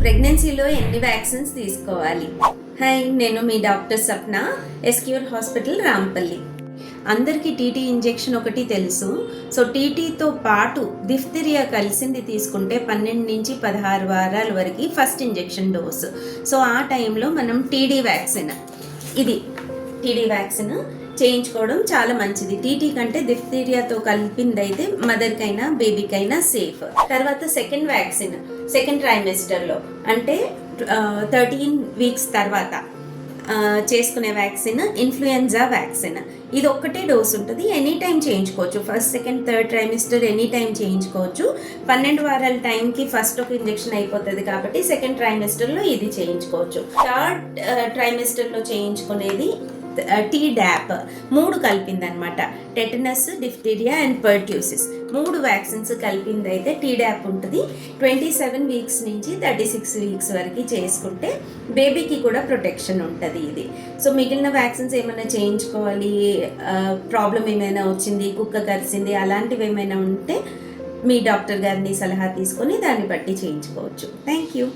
ప్రెగ్నెన్సీలో ఎన్ని వ్యాక్సిన్స్ తీసుకోవాలి? హాయ్, నేను మీ డాక్టర్ సప్న, ఎస్క్యూర్ హాస్పిటల్, రాంపల్లి. అందరికీ టీటీ ఇంజెక్షన్ ఒకటి తెలుసు. సో టీటీతో పాటు డిఫ్తీరియా కలిసింది తీసుకుంటే 12 నుంచి 16 వారాల వరకు ఫస్ట్ ఇంజెక్షన్ డోస్. సో ఆ టైంలో మనం టీడీ వ్యాక్సిన్ చేయించుకోవడం చాలా మంచిది. టీటీ కంటే డిఫ్తీరియాతో కలిపిందైతే మదర్కైనా బేబీకైనా సేఫ్. తర్వాత సెకండ్ ట్రైమెస్టర్లో అంటే 13 వీక్స్ తర్వాత చేసుకునే వ్యాక్సిన్ ఇన్ఫ్లుయెన్జా వ్యాక్సిన్. ఇది ఒక్కటే డోస్ ఉంటుంది, ఎనీ టైం చేయించుకోవచ్చు. First, second, third trimester any time చేయించుకోవచ్చు. 12 వారాల టైంకి ఫస్ట్ ఒక ఇంజెక్షన్ అయిపోతుంది కాబట్టి సెకండ్ ట్రైమిస్టర్లో ఇది చేయించుకోవచ్చు. థర్డ్ ట్రైమిస్టర్లో చేయించుకునేది టీడాప్. 3 కలిపిందనమాట. Tetanus, diphtheria and pertussis 3 vaccines కలిపింది అయితే టీడాప్ ఉంటుంది. 27 వీక్స్ నుంచి 36 వీక్స్ వరకు చేసుకుంటే బేబీకి కూడా ప్రొటెక్షన్ ఉంటుంది ఇది. సో మిగిలిన వ్యాక్సిన్స్ ఏమైనా చేయించుకోవాలి, ప్రాబ్లం ఏమైనా వచ్చింది, కుక్క కరిసింది, అలాంటివి ఏమైనా ఉంటే మీ డాక్టర్ గారిని సలహా తీసుకొని దాన్ని బట్టి చేయించుకోవచ్చు. Thank you.